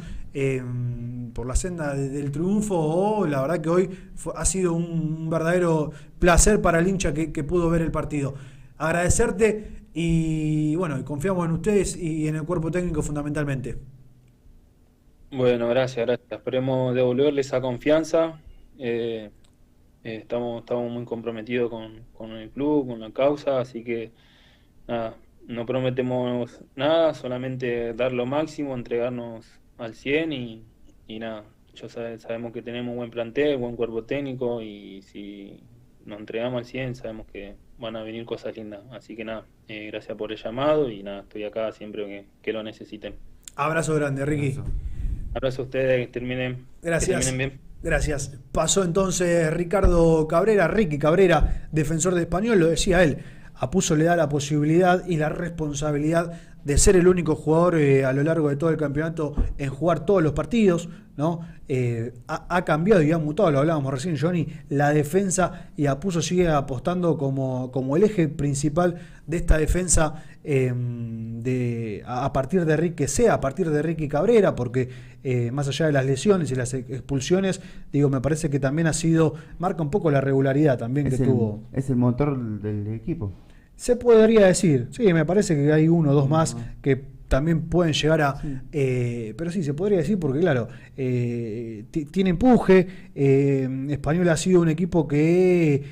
por la senda del triunfo. La verdad que hoy ha sido un verdadero placer para el hincha que pudo ver el partido. Agradecerte y bueno, confiamos en ustedes y en el cuerpo técnico fundamentalmente. Bueno, gracias. Esperemos devolverle esa confianza. Estamos muy comprometidos con el club, con la causa, así que nada, no prometemos nada, solamente dar lo máximo, entregarnos al 100 y nada. Sabemos que tenemos buen plantel, buen cuerpo técnico y si nos entregamos al 100 sabemos que van a venir cosas lindas. Así que nada, gracias por el llamado y nada, estoy acá siempre que lo necesiten. Abrazo grande, Ricky. Abrazo a ustedes, que terminen bien. Gracias. Pasó entonces Ricky Cabrera, defensor de Español, lo decía él. A Puzo le da la posibilidad y la responsabilidad de ser el único jugador a lo largo de todo el campeonato en jugar todos los partidos, ¿no? Ha cambiado y ha mutado, lo hablábamos recién, Johnny, la defensa, y a Puzo sigue apostando como el eje principal de esta defensa a partir de Ricky Cabrera, porque más allá de las lesiones y las expulsiones, me parece que también marca un poco la regularidad también que tuvo. Es el motor del equipo. Se podría decir, sí, me parece que hay uno o dos más que también pueden llegar a... pero sí, se podría decir porque, claro, tiene empuje. Español ha sido un equipo que,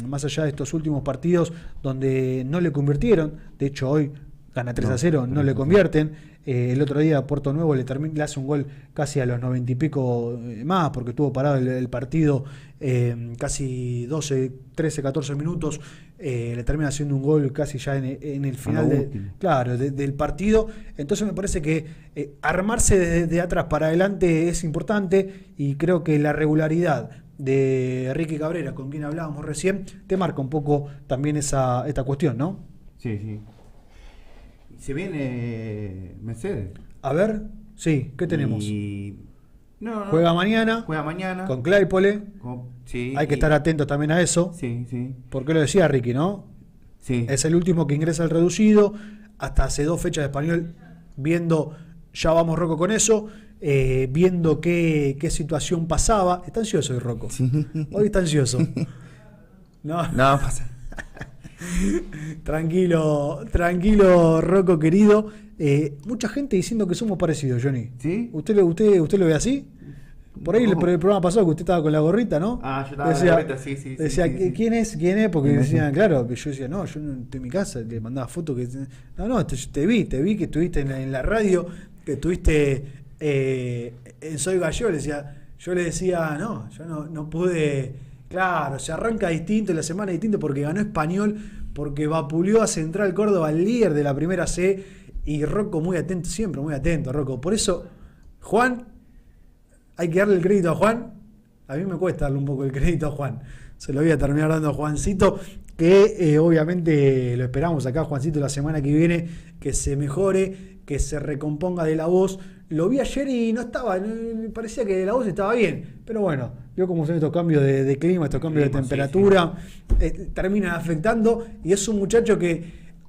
más allá de estos últimos partidos donde no le convirtieron, de hecho hoy gana 3-0, no le convierten. El otro día a Puerto Nuevo le hace un gol casi a los 90 y pico más, porque estuvo parado el partido casi 12, 13, 14 minutos. Le termina haciendo un gol casi ya en el final del partido. Entonces me parece que armarse de atrás para adelante es importante, y creo que la regularidad de Ricky Cabrera, con quien hablábamos recién, te marca un poco también esta cuestión, ¿no? Sí. Se viene Mercedes. A ver, sí, ¿qué tenemos? No. Juega mañana con Claypole. Sí, hay que estar atentos también a eso. Sí. Porque lo decía Ricky, ¿no? Sí. Es el último que ingresa al reducido. Hasta hace 2 fechas de Español, viendo, ya vamos Rocco con eso, viendo qué situación pasaba. Está ansioso hoy Rocco. Sí. Hoy está ansioso. No pasa. Tranquilo, Rocco querido. Mucha gente diciendo que somos parecidos, Johnny. ¿Sí? ¿Usted lo ve así? Por ahí el programa pasado que usted estaba con la gorrita, ¿no? Ah, yo estaba con la gorrita, sí. Decía, ¿quién es? Porque decían, claro, yo decía, no, yo no estoy en mi casa, le mandaba fotos que... No, te vi que estuviste en la radio, que estuviste en Soy Gallego, yo le decía, no, yo no pude... Claro, se arranca distinto, la semana distinto, porque ganó Español, porque vapuleó a Central Córdoba, el líder de la primera C, y Rocco muy atento, siempre muy atento, Rocco. Por eso, Juan, hay que darle el crédito a Juan. A mí me cuesta darle un poco el crédito a Juan. Se lo voy a terminar dando a Juancito, que obviamente lo esperamos acá, Juancito, la semana que viene, que se mejore, que se recomponga de la voz. Lo vi ayer y no parecía que la voz estaba bien, pero bueno, vio cómo son estos cambios de clima, estos cambios de temperatura, terminan afectando, y es un muchacho que,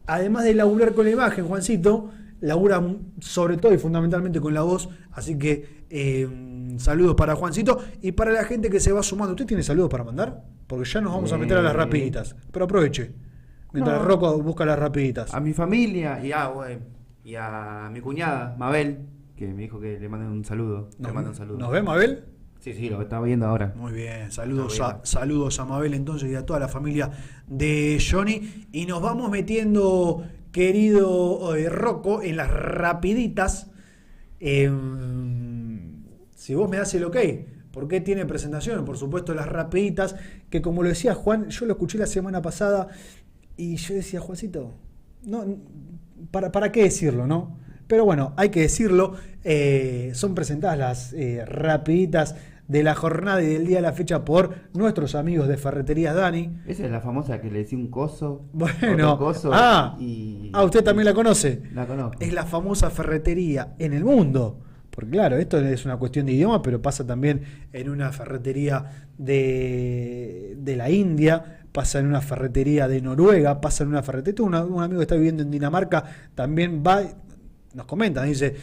además de laburar con la imagen, Juancito, labura sobre todo y fundamentalmente con la voz, así que saludos para Juancito y para la gente que se va sumando. ¿Usted tiene saludos para mandar? Porque ya nos vamos a meter a las rapiditas, pero aproveche, mientras Rocco busca las rapiditas. A mi familia y a mi cuñada, Mabel, que me dijo que le manden un saludo. ¿Nos ve Mabel? Sí, lo estaba viendo ahora. Muy bien, saludos a Mabel entonces y a toda la familia de Johnny. Y nos vamos metiendo, querido Rocco, en las rapiditas. Si vos me das el ok, porque tiene presentación, por supuesto, las rapiditas, que como lo decía Juan, yo lo escuché la semana pasada y yo decía, Juancito, no, ¿para qué decirlo, no? Pero bueno, hay que decirlo, son presentadas las rapiditas de la jornada y del día de la fecha por nuestros amigos de Ferreterías Dani. Esa es la famosa que le decía un coso. Bueno, coso usted también la conoce. La conozco. Es la famosa ferretería en el mundo. Porque claro, esto es una cuestión de idioma, pero pasa también en una ferretería de la India, pasa en una ferretería de Noruega, pasa en una ferretería. Un amigo que está viviendo en Dinamarca también va, nos comenta, dice,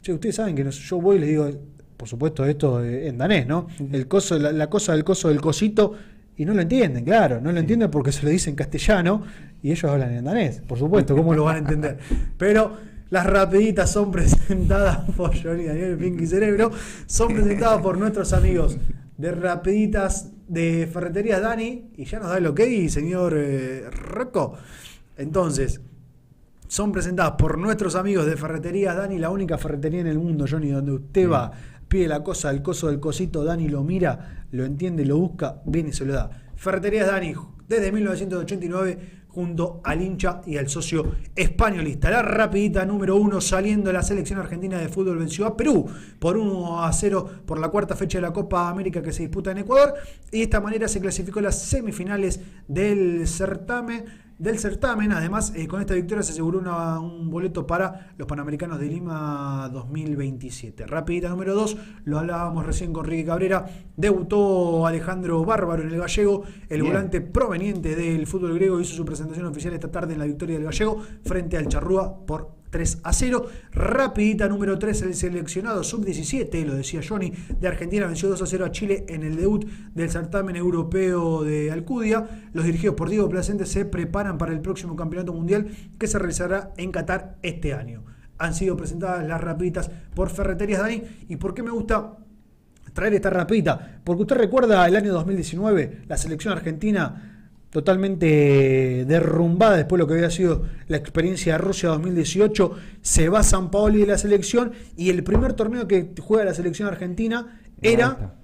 che, ustedes saben que yo voy y les digo, por supuesto esto en danés, ¿no? El coso, la cosa del coso del cosito, y no lo entienden, claro, no lo entienden porque se lo dicen en castellano y ellos hablan en danés, por supuesto, ¿cómo lo van a entender? Pero Las rapiditas son presentadas por Johnny Daniel Pinky Cerebro. Son presentadas por nuestros amigos de Rapiditas de Ferreterías Dani. Y ya nos da el ok, señor Rocco. Entonces, son presentadas por nuestros amigos de Ferreterías Dani, la única ferretería en el mundo, Johnny, donde usted va, pide la cosa, el coso del cosito, Dani lo mira, lo entiende, lo busca, viene y se lo da. Ferreterías Dani, desde 1989, junto al hincha y al socio españolista. La rapidita número 1, saliendo la selección argentina de fútbol, venció a Perú por 1-0 por la cuarta fecha de la Copa América que se disputa en Ecuador, y de esta manera se clasificó a las semifinales del certamen. Además, con esta victoria se aseguró un boleto para los Panamericanos de Lima 2027. Rapidita número 2, lo hablábamos recién con Ricky Cabrera, debutó Alejandro Bárbaro en el Gallego, el volante proveniente del fútbol griego, hizo su presentación oficial esta tarde en la victoria del Gallego frente al Charrúa por 3-0. Rapidita número 3, el seleccionado sub-17, lo decía Johnny, de Argentina, venció 2-0 a Chile en el debut del certamen europeo de Alcudia. Los dirigidos por Diego Placente se preparan para el próximo campeonato mundial que se realizará en Qatar este año. Han sido presentadas las rapiditas por Ferreterías Dani. ¿Y por qué me gusta traer esta rapidita? Porque usted recuerda el año 2019, la selección argentina totalmente derrumbada después de lo que había sido la experiencia de Rusia 2018, se va a Sampaoli de la selección, y el primer torneo que juega la selección argentina era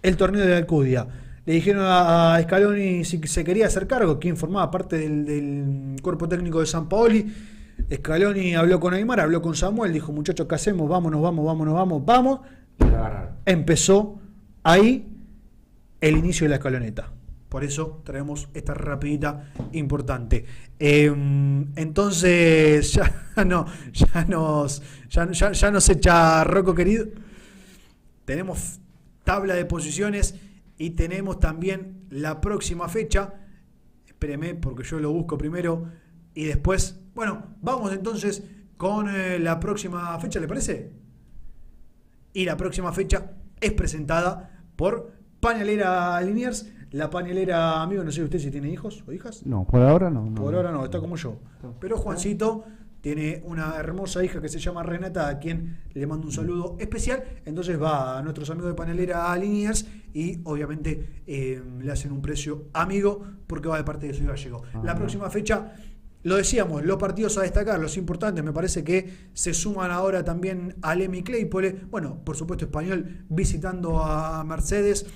el torneo de Alcudia. Le dijeron a Scaloni si se quería hacer cargo, quien formaba parte del cuerpo técnico de Sampaoli. Scaloni habló con Aymar, habló con Samuel, dijo: muchachos, ¿qué hacemos? Vamos. Empezó ahí el inicio de la escaloneta. Por eso traemos esta rapidita importante. Entonces, ya nos echa Rocco querido. Tenemos tabla de posiciones y tenemos también la próxima fecha. Espéreme, porque yo lo busco primero y después. Bueno, vamos entonces con la próxima fecha, ¿le parece? Y la próxima fecha es presentada por Pañalera Liniers. La pañalera, amigo, no sé usted si tiene hijos o hijas. No, por ahora no. Por ahora no, está como yo. Pero Juancito tiene una hermosa hija que se llama Renata, a quien le mando un saludo especial. Entonces va a nuestros amigos de Pañalera Liniers y obviamente le hacen un precio amigo porque va de parte de Soy Gallego. La próxima fecha, lo decíamos, los partidos a destacar, los importantes, me parece que se suman ahora también a Lemmy Claypole. Bueno, por supuesto, Español visitando a Mercedes.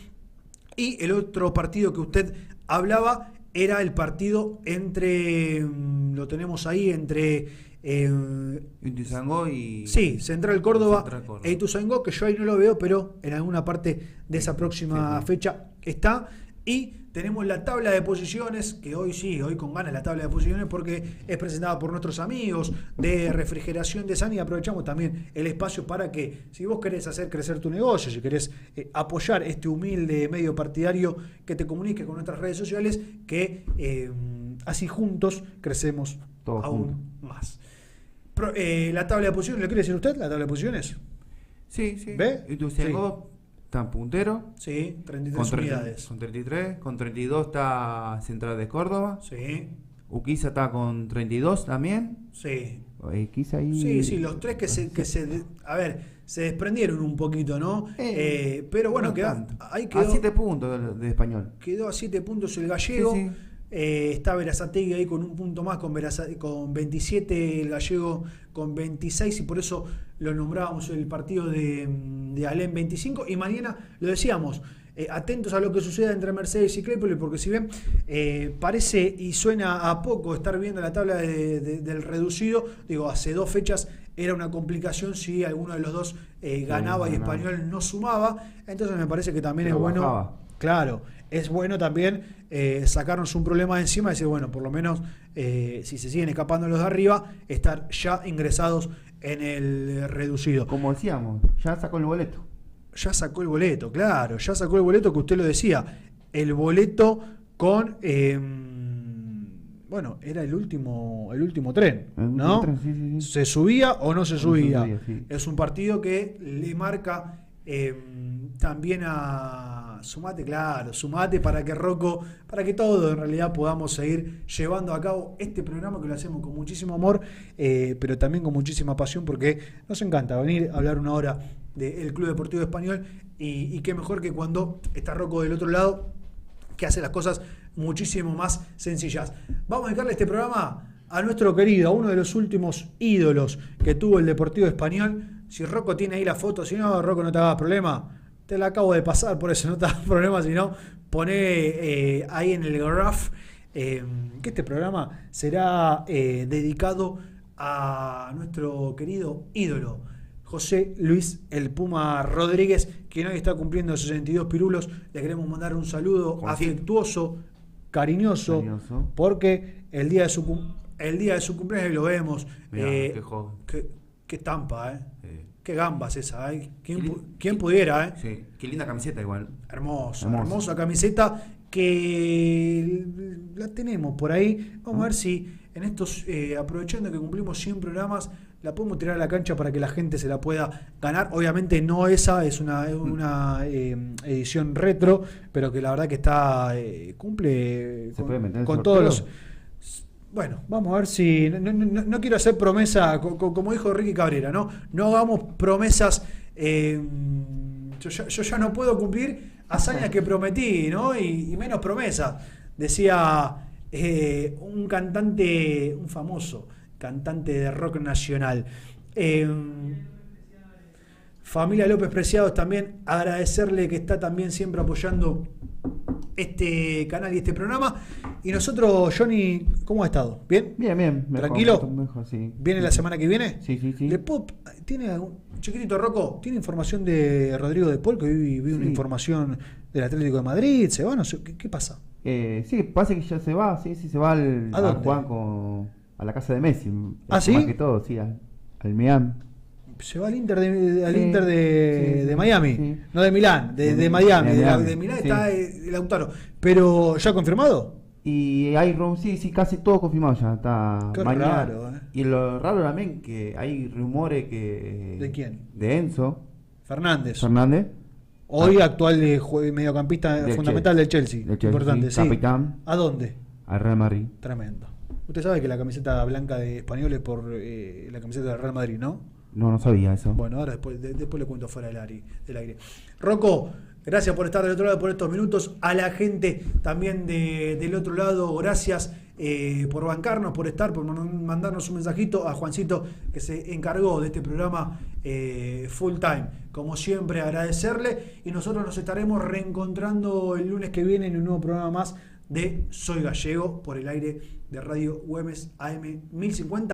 Y el otro partido que usted hablaba era el partido entre, lo tenemos ahí, entre Ituzaingó y... Sí, Central Córdoba e Ituzaingó, que yo ahí no lo veo, pero en alguna parte de esa próxima fecha está. Y tenemos la tabla de posiciones, que hoy con ganas la tabla de posiciones, porque es presentada por nuestros amigos de Refrigeración de San, y aprovechamos también el espacio para que, si vos querés hacer crecer tu negocio, si querés apoyar este humilde medio partidario, que te comuniques con nuestras redes sociales, que así juntos crecemos todos aún juntos. Más. La tabla de posiciones, ¿le quiere decir usted la tabla de posiciones? Sí. ¿Ve? Ituzaingó está puntero. Sí, 33 unidades. Con 33. Con 32 está Central de Córdoba. Sí. Urquiza está con 32 también. Sí. Urquiza ahí... Sí, los tres que se desprendieron un poquito, ¿no? Pero bueno, ahí quedó a 7 puntos de Español. Quedó a 7 puntos el Gallego. Sí. Está Berazategui ahí con un punto más, con 27, el Gallego con 26, y por eso lo nombrábamos el partido de Alem 25. Y mañana, lo decíamos, atentos a lo que suceda entre Mercedes y Claypole, porque si bien parece y suena a poco estar viendo la tabla del reducido, digo, hace 2 fechas era una complicación si alguno de los dos ganaba y Español no sumaba. Entonces me parece que también es bueno. Bajaba. Claro, es bueno también sacarnos un problema de encima y decir, bueno, por lo menos si se siguen escapando los de arriba, estar ya ingresados en el reducido. Como decíamos, ya sacó el boleto. Ya sacó el boleto, claro, ya sacó el boleto que usted lo decía. El boleto con, bueno, era el último tren, ¿no? Sí. ¿Se subía o no se subía? Sí. Es un partido que le marca También sumate para que Rocco, para que todos en realidad podamos seguir llevando a cabo este programa que lo hacemos con muchísimo amor, pero también con muchísima pasión, porque nos encanta venir a hablar una hora del Club Deportivo Español, y qué mejor que cuando está Rocco del otro lado, que hace las cosas muchísimo más sencillas. Vamos a dedicarle este programa a nuestro querido, a uno de los últimos ídolos que tuvo el Deportivo Español. Si Rocco tiene ahí la foto, si no, Rocco, no te hagas problema, te la acabo de pasar, por eso no te hagas problema, si no, poné ahí en el graph que este programa será dedicado a nuestro querido ídolo, José Luis El Puma Rodríguez, quien hoy está cumpliendo 62 pirulos. Le queremos mandar un saludo afectuoso, cariñoso, porque el día de su cumpleaños lo vemos. Mirá, qué qué estampa, qué gambas esa, ¿Quién pudiera, Sí, qué linda camiseta igual. Hermosa camiseta que la tenemos por ahí. Vamos a ver si en estos, aprovechando que cumplimos 100 programas, la podemos tirar a la cancha para que la gente se la pueda ganar. Obviamente no esa, es una edición retro, pero que la verdad que está cumple con todos los... Bueno, vamos a ver si... No quiero hacer promesa, como dijo Ricky Cabrera, no hagamos promesas. Yo ya no puedo cumplir hazañas que prometí, ¿no? Y menos promesas. Decía un cantante, un famoso cantante de rock nacional. Familia López Preciados, también agradecerle que está también siempre apoyando este canal y este programa. Y nosotros, Johnny, ¿cómo ha estado? ¿Bien? Bien. ¿Tranquilo? Mejor, sí. ¿Viene la semana que viene? Sí. ¿Tiene algún chiquitito Rocco? ¿Tiene información de Rodrigo de Paul? Que vi una información del Atlético de Madrid. ¿Se va? No sé, ¿qué pasa? Sí, pasa que ya se va. Sí, se va a jugar a la casa de Messi. ¿Sí? Más que todo, sí, al Miami. Se va al Inter de Miami, sí. No de Milán, de Miami. De Milán está Lautaro. Pero ¿ya confirmado? Y hay sí, casi todo confirmado ya. Está Qué mañana. Raro, Y lo raro también que hay rumores que... ¿De quién? De Enzo Fernández. Hoy actual mediocampista fundamental del Chelsea. Importante, sí. Capitán. ¿A dónde? Al Real Madrid. Tremendo. Usted sabe que la camiseta blanca de Español es por la camiseta del Real Madrid, ¿no? No sabía eso. Bueno, ahora después le cuento fuera del aire. Rocco, gracias por estar del otro lado por estos minutos. A la gente también del otro lado, gracias por bancarnos, por estar, por mandarnos un mensajito. A Juancito, que se encargó de este programa full time. Como siempre, agradecerle. Y nosotros nos estaremos reencontrando el lunes que viene en un nuevo programa más de Soy Gallego por el aire de Radio Güemes AM 1050.